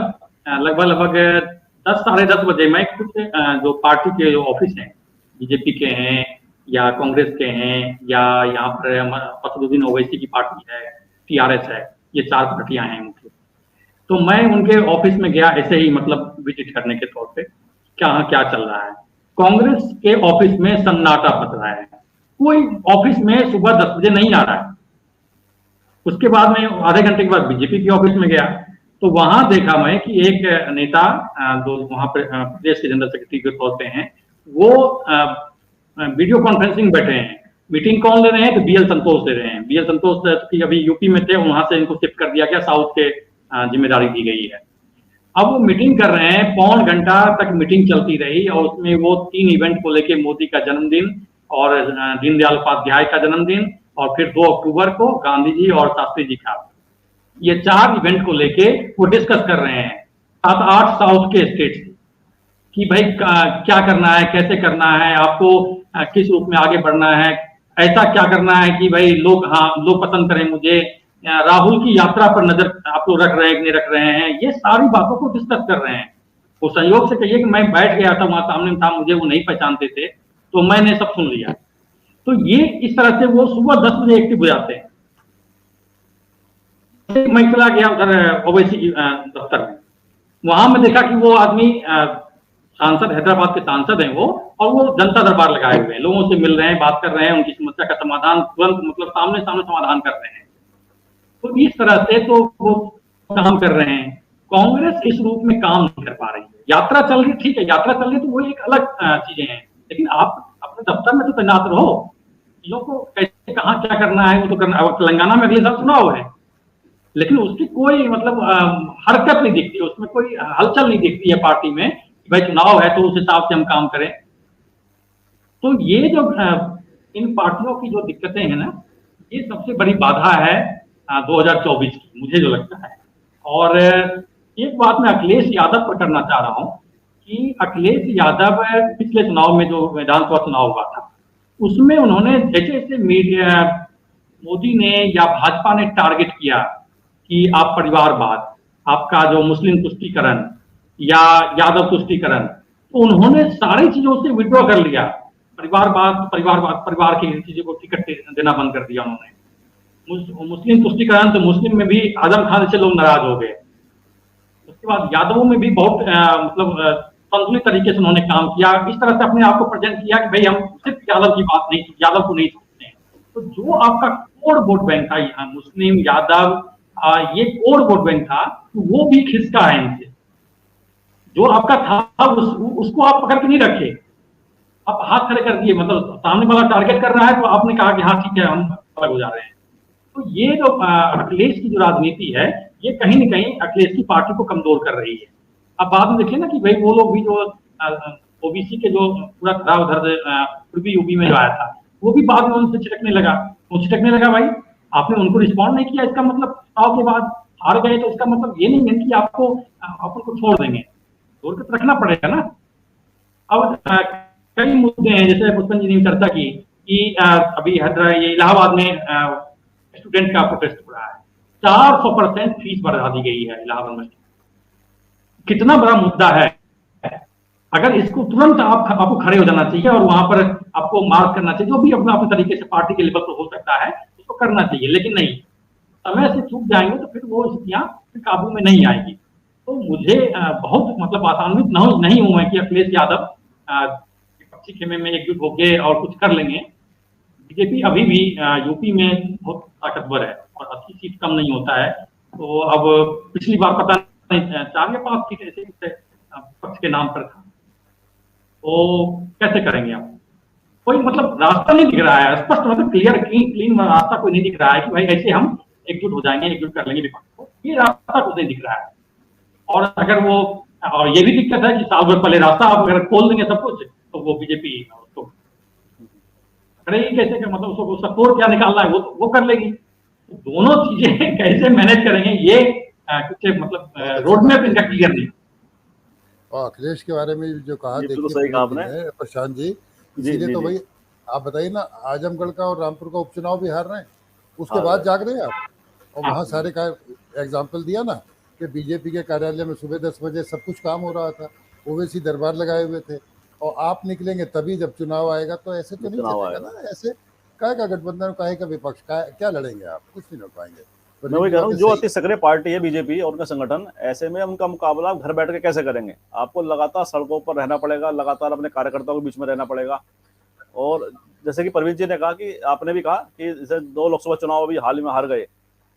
लगभग 10 साढ़े 10 बजे मैं कुछ जो पार्टी के जो ऑफिस हैं, बीजेपी के हैं या कांग्रेस के हैं या यहाँ पर असदुद्दीन ओवैसी की पार्टी है, टीआरएस है, ये 4 पार्टियां हैं मुख्य, तो मैं उनके ऑफिस में गया ऐसे ही, मतलब विजिट करने के तौर पे, क्या क्या चल रहा है। कांग्रेस के ऑफिस में सन्नाटा पड़ रहा है, कोई ऑफिस में सुबह 10 बजे नहीं आ रहा है। उसके बाद मैं आधे घंटे के बाद बीजेपी के ऑफिस में गया, तो वहां देखा मैं कि एक नेता जो वहां पर प्रदेश के जनरल सेक्रेटरी के तौर पे हैं, वो वीडियो कॉन्फ्रेंसिंग बैठे हैं। मीटिंग कौन ले रहे हैं? तो बीएल संतोष ले रहे हैं। बीएल संतोष की अभी यूपी में थे, वहां से इनको शिफ्ट कर दिया गया, साउथ के जिम्मेदारी दी गई है। अब वो मीटिंग कर रहे हैं, पौन घंटा तक मीटिंग चलती रही, और उसमें वो 3 इवेंट को लेके, मोदी का जन्मदिन और दीनदयाल उपाध्याय का जन्मदिन, और फिर 2 अक्टूबर को गांधी जी और शास्त्री जी का, ये 4 इवेंट को लेके वो डिस्कस कर रहे हैं 7-8 साउथ के स्टेट कि भाई क्या करना है, कैसे करना है, आपको किस रूप में आगे बढ़ना है, ऐसा क्या करना है कि भाई लोग पसंद करें मुझे, राहुल की यात्रा पर नजर आप लोग रख रहे हैं कि नहीं रख रहे हैं, ये सारी बातों को डिस्कस कर रहे हैं। वो संयोग से कहिए कि मैं बैठ गया था वहां, सामने था, मुझे वो नहीं पहचानते थे, तो मैंने सब सुन लिया। तो ये इस तरह से वो सुबह 10 बजे एक्टिव हो जाते हैं। मैं चला गया उधर ओवैसी दफ्तर में, वहां मैं देखा कि वो आदमी सांसद, हैदराबाद के सांसद हैं वो, और वो जनता दरबार लगाए हुए हैं, लोगों से मिल रहे हैं, बात कर रहे हैं, उनकी समस्या का समाधान तुरंत, मतलब सामने सामने समाधान कर रहे हैं। तो इस तरह से तो वो काम कर रहे हैं। कांग्रेस इस रूप में काम नहीं कर पा रही है। यात्रा चल रही, ठीक है, यात्रा चल रही तो वो एक अलग चीजें हैं, लेकिन आप अपने दफ्तर में तो तैनात रहो। लोगों को कैसे कहाँ क्या करना है वो तो करना। तेलंगाना में अगले साल चुनाव है, लेकिन उसकी कोई मतलब हरकत नहीं दिखती, उसमें कोई हलचल नहीं दिखती है पार्टी में, भाई चुनाव है तो उस हिसाब से हम काम करें। तो ये जो इन पार्टियों की जो दिक्कतें हैं ना, ये सबसे बड़ी बाधा है 2024 की, मुझे जो लगता है। और एक बात मैं अखिलेश यादव पर करना चाह रहा हूं कि अखिलेश यादव पिछले चुनाव में, जो विधानसभा चुनाव हुआ था, उसमें उन्होंने जैसे जैसे मोदी ने या भाजपा ने टारगेट किया कि आप परिवारवाद, आपका जो मुस्लिम तुष्टीकरण या यादव तुष्टीकरण, तो उन्होंने सारी चीजों से विड्रॉ कर लिया। परिवार की चीजों को टिकट देना बंद कर दिया उन्होंने। मुस्लिम तुष्टीकरण, तो मुस्लिम में भी आजम खान से लोग नाराज हो गए। उसके बाद यादवों में भी बहुत मतलब संतुलित तरीके से उन्होंने काम किया, इस तरह से अपने आप को प्रेजेंट किया कि भाई हम सिर्फ यादव की बात नहीं, यादव को नहीं छोड़ते हैं। तो जो आपका कोर वोट बैंक था यहाँ, मुस्लिम, यादव, ये कोर वोट बैंक था, तो वो भी खिसका है इनसे। जो आपका था उसको आप पकड़ के नहीं रखे, आप हाथ खड़े कर दिए, मतलब सामने वाला टारगेट कर रहा है तो आपने कहा कि हाँ ठीक है, हम अलग हो जा रहे हैं। तो ये जो अखिलेश की जो राजनीति है, ये कहीं ना कहीं अखिलेश की पार्टी को कमजोर कर रही है। अब बाद में देखिए ना कि भाई वो लोग भी जो ओबीसी के जो पूरा खराब उधर पूर्वी यूपी में जो आया था, वो भी बाद में उनसे छिटकने लगा। वो छिटकने लगा, भाई आपने उनको रिस्पॉन्ड नहीं किया, इसका मतलब चुनाव के बाद हार गए, तो इसका मतलब ये नहीं है कि आपको उनको छोड़ देंगे, छोड़ के रखना पड़ेगा ना। अब कई मुद्दे हैं, जैसे पुष्पन जी ने चर्चा की कि अभी ये इलाहाबाद में स्टूडेंट का प्रोटेस्ट हो रहा है, 400% फीस बढ़ा दी गई है इलाहाबाद में। कितना बड़ा मुद्दा है। अगर इसको तुरंत आपको खड़े हो जाना चाहिए और वहां पर आपको मार्क करना चाहिए, जो भी अपने अपने तरीके से पार्टी के लेवल पर हो सकता है उसको करना चाहिए, लेकिन नहीं, समय से चूक जाएंगे तो फिर वो स्थितियां काबू में नहीं आएगी। तो मुझे बहुत मतलब आसान्वित नहीं हूं मैं कि अखिलेश यादव विपक्षी खेमे में एकजुट होके और कुछ कर लेंगे। बीजेपी अभी भी यूपी में बहुत ताकतवर है और 80 सीट कम नहीं होता है। तो अब पिछली बार पता नहीं 4 या 5 सीट ऐसे पक्ष के नाम पर था, तो कैसे करेंगे आप? कोई मतलब रास्ता नहीं दिख रहा है, स्पष्ट मतलब क्लियर क्लीन रास्ता कोई नहीं दिख रहा है कि भाई ऐसे हम एकजुट हो जाएंगे, एकजुट कर लेंगे विपक्ष को, ये रास्ता कुछ नहीं दिख रहा है। और अगर वो, और ये भी दिक्कत है कि साल भर पहले रास्ता आप अगर खोल देंगे सब कुछ, तो वो बीजेपी उसको करेगी कैसे, मतलब उसको सपोर्ट क्या निकालना है वो कर लेगी। दोनों चीजें कैसे मैनेज करेंगे, ये कुछ मतलब रोड मैप इनका क्लियर नहीं। और अखिलेश के बारे में जो कहा, देखिए सही कहा आपने प्रशांत जी, इसीलिए तो भाई आप बताइए ना, आजमगढ़ का और रामपुर का उपचुनाव भी हार रहे हैं, उसके बाद जाग रहे हैं आप। और वहाँ सारे का एग्जाम्पल दिया ना कि बीजेपी के कार्यालय में सुबह 10 बजे सब कुछ काम हो रहा था, ओवैसी दरबार लगाए हुए थे, और आप निकलेंगे तभी जब चुनाव आएगा। तो ऐसे तो नहीं चलेगा ना, ऐसे काहे का गठबंधन, काहे का विपक्ष, क्या लड़ेंगे आप, कुछ नहीं लड़ पाएंगे। मैं वही कह रहा हूँ, जो अति सक्रिय पार्टी है बीजेपी और उनका संगठन, ऐसे में उनका मुकाबला घर बैठ के कैसे करेंगे? आपको लगातार सड़कों पर रहना पड़ेगा, लगातार अपने कार्यकर्ताओं के बीच में रहना पड़ेगा। और जैसे कि प्रवीण जी ने कहा कि आपने भी कहा कि जैसे 2 लोकसभा चुनाव अभी हाल ही में हार गए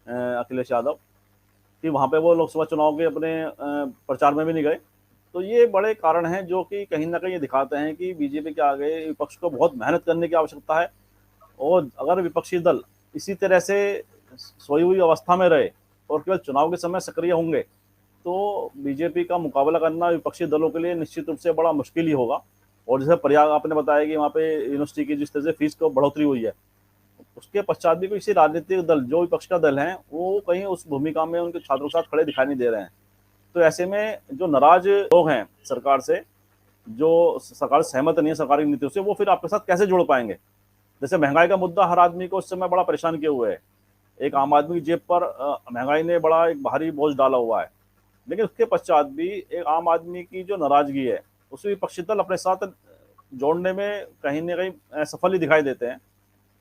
अखिलेश यादव, कि वहाँ पे वो लोकसभा चुनाव के अपने प्रचार में भी नहीं गए। तो ये बड़े कारण हैं जो कि कहीं ना कहीं ये दिखाते हैं कि बीजेपी के आगे विपक्ष को बहुत मेहनत करने की आवश्यकता है। और अगर विपक्षी दल इसी तरह से सोई हुई अवस्था में रहे और केवल चुनाव के समय सक्रिय होंगे, तो बीजेपी का मुकाबला करना विपक्षी दलों के लिए निश्चित रूप से बड़ा मुश्किल ही होगा। और जैसे प्रयाग आपने बताया कि वहाँ पे यूनिवर्सिटी की जिस तरह से फीस को बढ़ोतरी हुई है, उसके पश्चात भी किसी राजनीतिक दल, जो विपक्ष का दल है, वो कहीं उस भूमिका में उनके छात्रों के साथ खड़े दिखाई नहीं दे रहे हैं। तो ऐसे में जो नाराज लोग हैं सरकार से, जो सरकार सहमत नहीं है सरकारी नीतियों से, वो फिर आपके साथ कैसे जुड़ पाएंगे? जैसे महंगाई का मुद्दा हर आदमी को इस समय बड़ा परेशान किए हुए है। एक आम आदमी की जेब पर महंगाई ने बड़ा एक भारी बोझ डाला हुआ है, लेकिन उसके पश्चात भी एक आम आदमी की जो नाराजगी है, उसे विपक्षी दल अपने साथ जोड़ने में कहीं ना कहीं सफल ही दिखाई देते हैं।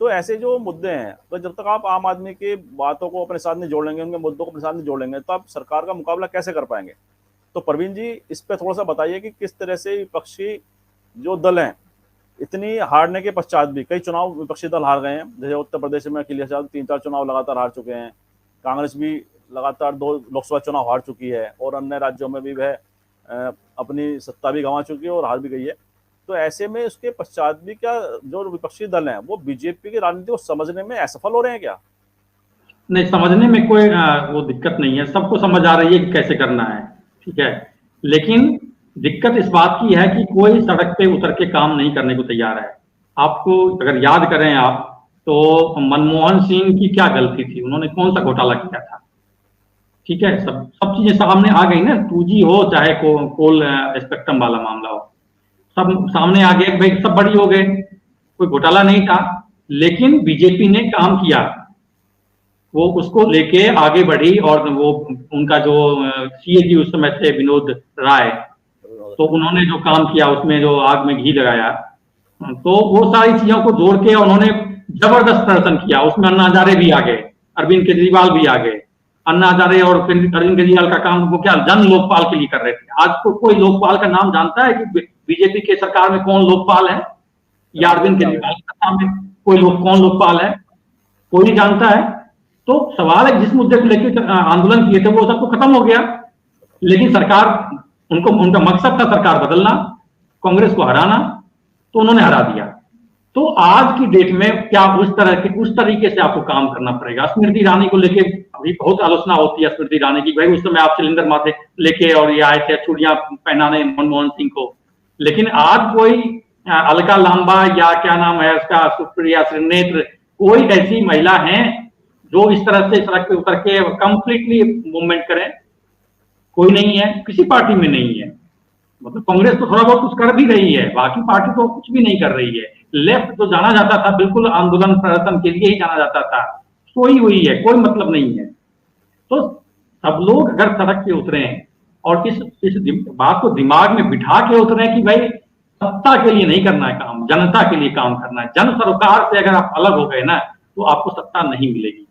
तो ऐसे जो मुद्दे हैं, तो जब तक आप आम आदमी की बातों को अपने साथ नहीं जोड़ेंगे, उनके मुद्दों को अपने साथ नहीं जोड़ेंगे, तो आप सरकार का मुकाबला कैसे कर पाएंगे? तो प्रवीण जी, इस पर थोड़ा सा बताइए कि किस तरह से विपक्षी जो दल हैं, इतनी हारने के पश्चात भी, कई चुनाव विपक्षी दल हार गए हैं, जैसे उत्तर प्रदेश में अखिलेश यादव 3-4 चुनाव लगातार हार चुके हैं, कांग्रेस भी लगातार 2 लोकसभा चुनाव हार चुकी है, और अन्य राज्यों में भी वह अपनी सत्ता भी गंवा चुकी है और हार भी गई है। तो ऐसे में उसके पश्चात भी क्या जो विपक्षी दल हैं, वो बीजेपी की राजनीति को समझने में असफल हो रहे हैं क्या? नहीं, समझने में कोई वो दिक्कत नहीं है, सबको समझ आ रही है कि कैसे करना है, ठीक है। लेकिन दिक्कत इस बात की है कि कोई सड़क पे उतर के काम नहीं करने को तैयार है। आपको अगर याद करें आप, तो मनमोहन सिंह की क्या गलती थी, उन्होंने कौन सा घोटाला किया था? ठीक है, सब चीजें सामने आ गई ना, 2G हो चाहे कोल स्पेक्ट्रम वाला मामला हो, सब सामने आ गए भाई, सब बड़ी हो गए, कोई घोटाला नहीं था। लेकिन बीजेपी ने काम किया, वो उसको लेके आगे बढ़ी, और वो उनका जो CAG उस समय थे विनोद राय, तो उन्होंने जो काम किया उसमें जो आग में घी लगाया, तो वो सारी चीजों को जोड़ के उन्होंने जबरदस्त प्रदर्शन किया। उसमें अन्ना हजारे भी आ गए, अरविंद केजरीवाल भी आ गए। अन्ना हजारे और अरविंद केजरीवाल का काम वो क्या जन लोकपाल के लिए कर रहे थे। आज कोई लोकपाल का नाम जानता है कि बीजेपी के सरकार में कौन लोकपाल है, या अरविंद केजरीवाल के सामने कौन लोकपाल है? कोई नहीं जानता है। तो सवाल है, जिस मुद्दे को लेकर आंदोलन किए थे वो सब तो खत्म हो गया, लेकिन सरकार, उनका मकसद था सरकार बदलना, कांग्रेस को हराना, तो उन्होंने हरा दिया। तो आज की डेट में क्या उस तरीके से आपको काम करना पड़ेगा। स्मृति ईरानी को लेके अभी बहुत आलोचना होती है, स्मृति ईरानी की, भाई उस समय आप सिलेंडर माथे लेके और ये आए थे चूड़ियां पहनाने मनमोहन सिंह को, लेकिन आज कोई अलका लांबा या क्या नाम है उसका, सुप्रिया श्रीनेत्र, कोई ऐसी महिला है जो इस तरह से सड़क पे उतर के कंप्लीटली मूवमेंट करें? कोई नहीं है, किसी पार्टी में नहीं है। मतलब कांग्रेस तो थोड़ा बहुत कुछ कर भी रही है, बाकी पार्टी तो कुछ भी नहीं कर रही है। लेफ्ट जो जाना जाता था बिल्कुल आंदोलन प्रदर्शन के लिए ही जाना जाता था, सोई हुई है, कोई मतलब नहीं है। तो सब लोग अगर सड़क पे उतरे और इस बात को दिमाग में बिठा के उतरे कि भाई सत्ता के लिए नहीं करना है काम, जनता के लिए काम करना है। जन सरोकार से अगर आप अलग हो गए ना, तो आपको सत्ता नहीं मिलेगी।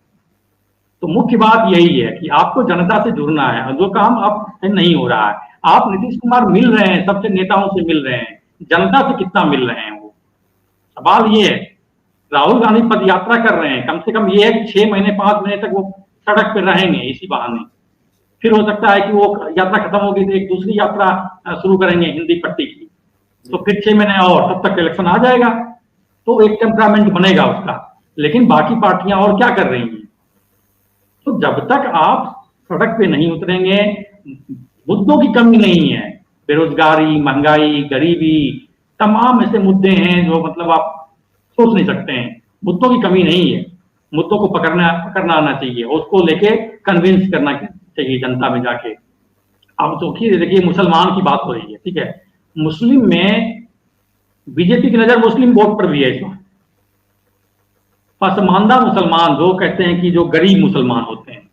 तो मुख्य बात यही है कि आपको जनता से जुड़ना है, और जो काम आपसे नहीं हो रहा है, आप नीतीश कुमार मिल रहे हैं, सबसे नेताओं से मिल रहे हैं, जनता से कितना मिल रहे हैं? वो सवाल ये है। राहुल गांधी पद यात्रा कर रहे हैं, कम से कम ये है कि 6 महीने 5 महीने तक वो सड़क पर रहेंगे इसी बहाने। फिर हो सकता है कि वो यात्रा खत्म होगी तो एक दूसरी यात्रा शुरू करेंगे हिंदी पट्टी की, तो फिर 6 महीने और, तब तक इलेक्शन आ जाएगा, तो एक टेम्परामेंट बनेगा उसका। लेकिन बाकी पार्टियां और क्या कर रही हैं? तो जब तक आप सड़क पे नहीं उतरेंगे, मुद्दों की कमी नहीं है, बेरोजगारी, महंगाई, गरीबी, तमाम ऐसे मुद्दे हैं जो मतलब आप सोच नहीं सकते हैं। मुद्दों की कमी नहीं है, मुद्दों को पकड़ना आना चाहिए, उसको लेके कन्विंस करना चाहिए जनता में जाके। अब तो देखिए मुसलमान की बात हो रही है, ठीक है, मुस्लिम में बीजेपी की नजर मुस्लिम वोट पर भी है इस बार। पसमानदा मुसलमान जो कहते हैं कि जो गरीब मुसलमान होते हैं,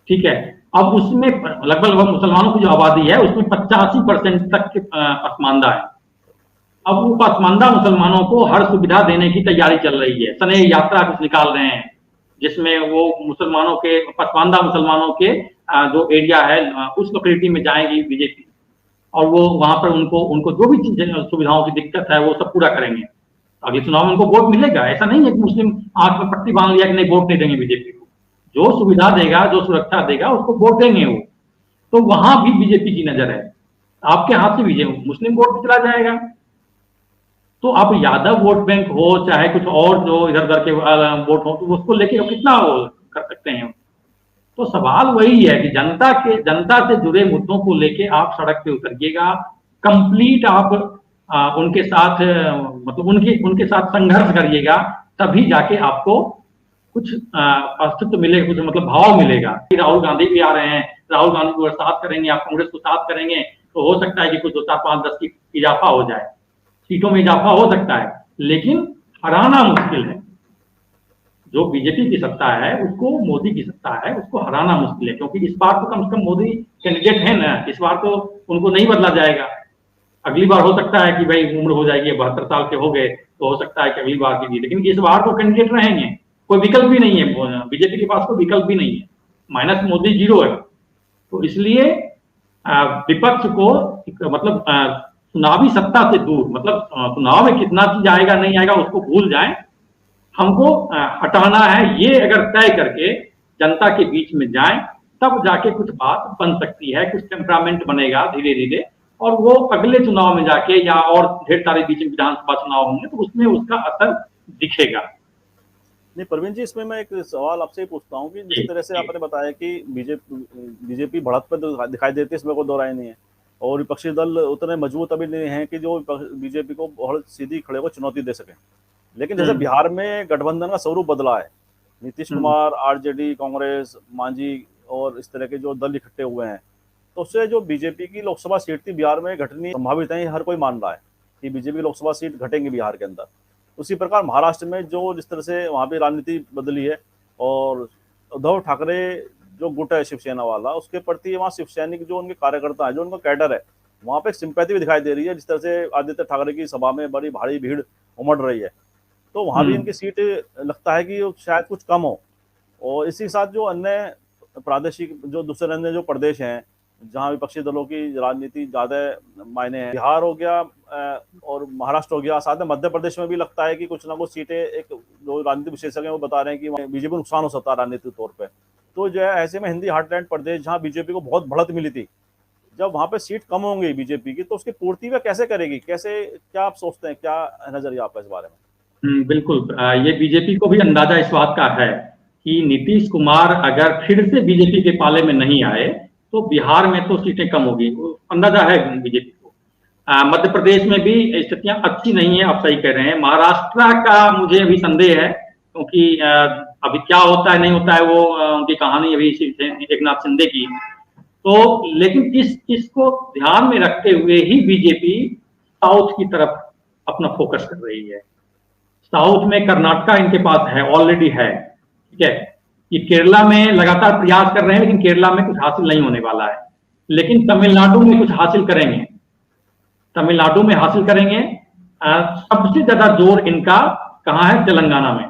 ठीक है, अब उसमें लगभग मुसलमानों की जो आबादी है उसमें 85% तक पसमानदा है। अब वो पसमानदा मुसलमानों को हर सुविधा देने की तैयारी चल रही है, स्नेह यात्रा कुछ निकाल रहे हैं, जिसमें वो मुसलमानों के, पसमानदा मुसलमानों के जो एरिया है उस लोकेलिटी में जाएंगी बीजेपी, और वो वहां पर उनको उनको जो भी चीजें सुविधाओं की दिक्कत है वो सब पूरा करेंगे। अगले चुनाव में उनको वोट मिलेगा। ऐसा नहीं है कि मुस्लिम आंख में पट्टी बांध लिया कि नहीं वोट नहीं देंगे बीजेपी को। जो सुविधा देगा, जो सुरक्षा देगा, उसको वोट देंगे वो। तो वहां भी बीजेपी की नजर है। आपके हाथ से भी मुस्लिम वोट भी चला जाएगा। तो आप यादव वोट बैंक हो चाहे कुछ और जो इधर उधर के वोट हो, तो उसको लेके कितना कर सकते हैं। तो सवाल वही है कि जनता से जुड़े मुद्दों को लेके आप सड़क पे उतरिएगा, कंप्लीट आप उनके साथ मतलब उनके साथ संघर्ष करिएगा, तभी जाके आपको कुछ अस्तित्व मिलेगा, कुछ मतलब भाव मिलेगा। राहुल गांधी भी आ रहे हैं, राहुल गांधी को साथ करेंगे, आप कांग्रेस को साथ करेंगे, तो हो सकता है कि कुछ 2, 4, 5, 10 की इजाफा हो जाए, सीटों में इजाफा हो सकता है, लेकिन हराना मुश्किल है। जो बीजेपी की सत्ता है उसको, मोदी की सत्ता है उसको हराना मुश्किल है, क्योंकि इस बार तो कम से कम मोदी कैंडिडेट है ना, इस बार तो उनको नहीं बदला जाएगा। अगली बार हो सकता है कि भाई उम्र हो जाएगी, 72 साल के हो गए, तो हो सकता है कि अगली बार की भी, लेकिन इस बार तो कैंडिडेट रहेंगे, कोई विकल्प भी नहीं है, बीजेपी के पास कोई विकल्प भी नहीं है, माइनस मोदी 0 है। तो इसलिए विपक्ष को मतलब चुनावी सत्ता से दूर, मतलब चुनाव में कितना चीज आएगा नहीं आएगा उसको भूल जाए, हमको हटाना है, ये अगर तय करके जनता के बीच में जाए, तब जाके कुछ बात बन सकती है, कुछ टेम्परामेंट बनेगा धीरे धीरे, और वो अगले चुनाव में जाके या और ढेर सारे बीच में विधानसभा चुनाव होंगे तो उसमें उसका असर दिखेगा। नहीं प्रवीण जी, इसमें मैं एक सवाल आपसे पूछता हूँ कि जिस तरह से आपने बताया कि बीजेपी बढ़त पर दिखाई देती है, इसमें कोई दो राय नहीं है, और विपक्षी दल उतने मजबूत अभी नहीं है कि जो बीजेपी को बहुत सीधी खड़े होकर चुनौती दे सके। लेकिन जैसे बिहार में गठबंधन का स्वरूप बदला है, नीतीश कुमार, आरजेडी, कांग्रेस, मांझी और इस तरह के जो दल इकट्ठे हुए हैं, तो उससे जो बीजेपी की लोकसभा सीट थी बिहार में घटनी संभावित है, हर कोई मान रहा है कि बीजेपी की लोकसभा सीट घटेंगी बिहार के अंदर। उसी प्रकार महाराष्ट्र में जो जिस तरह से वहाँ भी राजनीति बदली है, और उद्धव ठाकरे जो गुट है शिवसेना वाला, उसके प्रति वहाँ शिवसैनिक जो उनके कार्यकर्ता है, जो उनका कैडर है, वहाँ पे सिंपैथी भी दिखाई दे रही है। जिस तरह से आदित्य ठाकरे की सभा में बड़ी भारी भीड़ उमड़ रही है, तो वहाँ भी इनकी सीट लगता है कि शायद कुछ कम हो। और इसी साथ जो अन्य प्रादेशिक जो दूसरे अन्य जो प्रदेश हैं जहाँ विपक्षी दलों की राजनीति ज़्यादा मायने हैं, बिहार हो गया और महाराष्ट्र हो गया, साथ में मध्य प्रदेश में भी लगता है कि कुछ ना कुछ सीटें, एक जो राजनीतिक विशेषज्ञ हैं वो बता रहे हैं कि बीजेपी को नुकसान हो सकता है राजनीतिक तौर पर। तो जो है ऐसे में हिंदी हार्टलैंड प्रदेश जहाँ बीजेपी को बहुत बढ़त मिली थी, जब वहाँ पे सीट कम होंगी बीजेपी की, तो उसकी पूर्ति वह कैसे करेगी, कैसे, क्या आप सोचते हैं, क्या नजरिया आपका इस बारे में? बिल्कुल, ये बीजेपी को भी अंदाजा इस बात का है कि नीतीश कुमार अगर फिर से बीजेपी के पाले में नहीं आए तो बिहार में तो सीटें कम होगी, अंदाजा है बीजेपी को। मध्य प्रदेश में भी स्थितियां अच्छी नहीं है, आप सही कह रहे हैं। महाराष्ट्र का मुझे अभी संदेह है, क्योंकि अभी क्या होता है नहीं होता है वो उनकी कहानी अभी एकनाथ शिंदे की। तो लेकिन इसको ध्यान में रखते हुए ही बीजेपी साउथ की तरफ अपना फोकस कर रही है। साउथ में कर्नाटका इनके पास है, ऑलरेडी है, ठीक है। ये केरला में लगातार प्रयास कर रहे हैं, लेकिन केरला में कुछ हासिल नहीं होने वाला है। लेकिन तमिलनाडु में कुछ हासिल करेंगे, तमिलनाडु में हासिल करेंगे। सबसे ज्यादा जोर इनका कहाँ है? तेलंगाना में।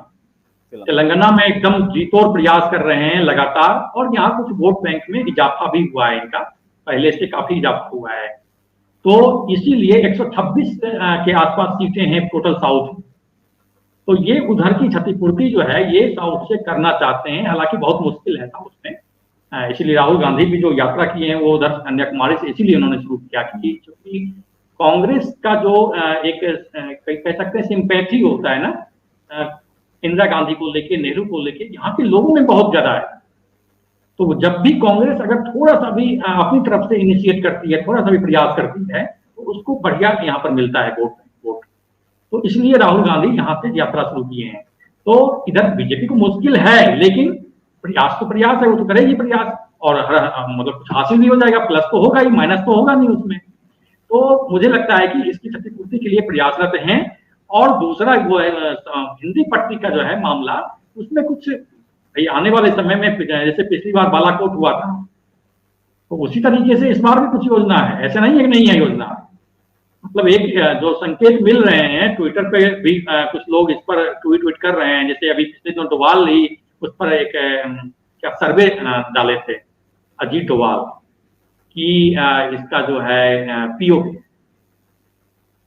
तेलंगाना में एकदम जीतोड़ प्रयास कर रहे हैं लगातार, और यहाँ कुछ वोट बैंक में इजाफा भी हुआ है इनका, पहले से काफी इजाफा हुआ है। तो इसीलिए 126 के आसपास सीटें हैं टोटल साउथ में। तो ये उधर की क्षतिपूर्ति जो है ये साउथ से करना चाहते हैं, हालांकि बहुत मुश्किल है साउथ में। इसीलिए राहुल गांधी भी जो यात्रा की है वो उधर कन्याकुमारी से इसीलिए उन्होंने शुरू किया, क्योंकि कांग्रेस का जो एक कह सकते हैं सिंपैथी होता है ना इंदिरा गांधी को लेके, नेहरू को लेके, यहाँ के लोगों में बहुत ज्यादा है। तो जब भी कांग्रेस अगर थोड़ा सा भी अपनी तरफ से इनिशिएट करती है, थोड़ा सा भी प्रयास करती है, तो उसको बढ़िया यहाँ पर मिलता है वोट। तो इसलिए राहुल गांधी यहाँ से यात्रा शुरू किए हैं। तो इधर बीजेपी को मुश्किल है, लेकिन प्रयास तो प्रयास है, वो तो करेगी प्रयास, और मतलब कुछ हासिल भी हो जाएगा, प्लस तो होगा ही, माइनस तो होगा नहीं उसमें। तो मुझे लगता है कि इसकी क्षतिपूर्ति के लिए प्रयासरत हैं। और दूसरा वो है हिंदी पट्टी का जो है मामला, उसमें कुछ आने वाले समय में जैसे पिछली बार बालाकोट हुआ था, तो उसी तरीके से इस बार भी कुछ योजना है, ऐसा नहीं है कि नहीं है योजना। मतलब एक जो संकेत मिल रहे हैं, ट्विटर पे भी कुछ लोग इस पर ट्वीट कर रहे हैं, जैसे अभी पिछले दिनों डोभाल ही उस पर एक क्या सर्वे डाले थे अजीत डोभाल कि इसका जो है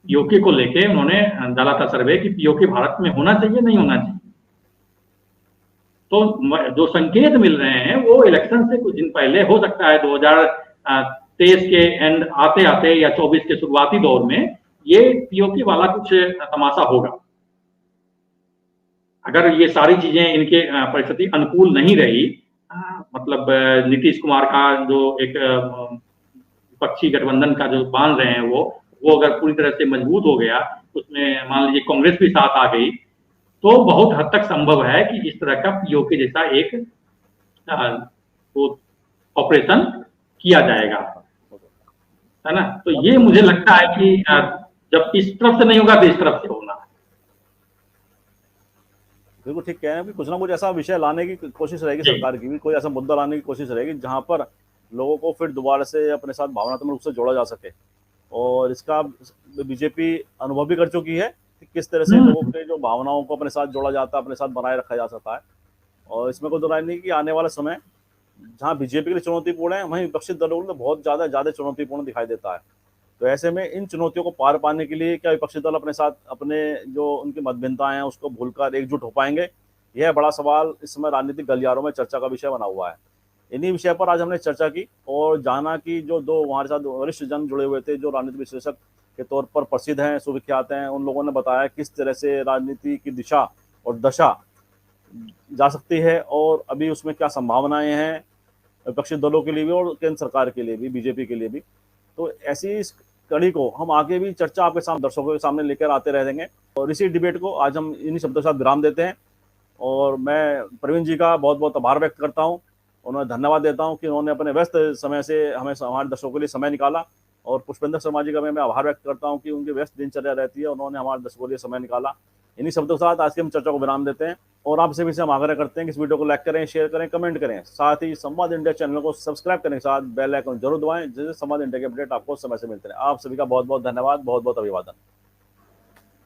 पीओके को लेके उन्होंने डाला था सर्वे कि पीओके भारत में होना चाहिए नहीं होना चाहिए। तो जो संकेत मिल रहे हैं वो इलेक्शन से कुछ दिन पहले, हो सकता है 2023 के एंड आते आते या 24 के शुरुआती दौर में ये पीओके वाला कुछ तमाशा होगा। अगर ये सारी चीजें इनके परिस्थिति अनुकूल नहीं रही, मतलब नीतीश कुमार का जो एक विपक्षी गठबंधन का जो बांध रहे हैं वो अगर पूरी तरह से मजबूत हो गया, उसमें मान लीजिए कांग्रेस भी साथ आ गई, तो बहुत हद तक संभव है कि इस तरह का पीओके जैसा एक ऑपरेशन किया जाएगा, है ना। तो ये मुझे लगता है कि जब इस तरफ से नहीं होगा तो इस तरफ से होना है। बिल्कुल ठीक कह रहे हैं कि कुछ ना कुछ ऐसा विषय लाने की कोशिश रहेगी सरकार की भी, कोई ऐसा मुद्दा लाने की कोशिश रहेगी जहां पर लोगों को फिर दोबारा से अपने साथ भावनात्मक रूप से जोड़ा जा सके। और इसका बीजेपी अनुभव भी कर चुकी है कि किस तरह से लोगों के जो भावनाओं को अपने साथ जोड़ा जाता है, अपने साथ बनाए रखा जा सकता है। और इसमें कोई दो राय नहीं कि आने वाला समय जहाँ बीजेपी के लिए चुनौतीपूर्ण है, वहीं विपक्षी दलों के लिए बहुत ज़्यादा चुनौतीपूर्ण दिखाई देता है। तो ऐसे में इन चुनौतियों को पार पाने के लिए क्या विपक्षी दल अपने साथ अपने जो उनकी मतभिन्नताएं हैं उसको भूलकर एकजुट हो पाएंगे? यह बड़ा सवाल इस समय राजनीतिक गलियारों में चर्चा का विषय बना हुआ है। इन्हीं विषय पर आज हमने चर्चा की और जाना कि जो दो हमारे साथ वरिष्ठ जन जुड़े हुए थे, जो राजनीतिक विश्लेषक के तौर पर प्रसिद्ध हैं, सुविख्यात हैं, उन लोगों ने बताया किस तरह से राजनीति की दिशा और दशा जा सकती है और अभी उसमें क्या संभावनाएं हैं विपक्षी दलों के लिए भी और केंद्र सरकार के लिए भी, बीजेपी के लिए भी। तो ऐसी इस कड़ी को हम आगे भी चर्चा आपके सामने, दर्शकों के सामने लेकर आते रहेंगे। और इसी डिबेट को आज हम इन्हीं शब्दों के साथ विराम देते हैं। और मैं प्रवीण जी का बहुत बहुत आभार व्यक्त करता हूं, उन्हें धन्यवाद देता हूं कि उन्होंने अपने व्यस्त समय से हमारे दर्शकों के लिए समय निकाला। और पुष्पेंद्र शर्मा जी का मैं आभार व्यक्त करता हूं कि उनकी व्यस्त दिनचर्या रहती है, उन्होंने हमारे दर्शकों के लिए समय निकाला। इन्हीं शब्दों के साथ आज की हम चर्चा को विराम देते हैं और आपसे भी हम आग्रह करते हैं कि इस वीडियो को लाइक करें, शेयर करें, कमेंट करें। साथ ही संवाद इंडिया चैनल को सब्सक्राइब करने के साथ बेल आइकन जरूर दबाएं, जिससे संवाद इंडिया के अपडेट आपको समय से मिलते हैं। आप सभी का बहुत बहुत धन्यवाद, बहुत बहुत अभिवादन।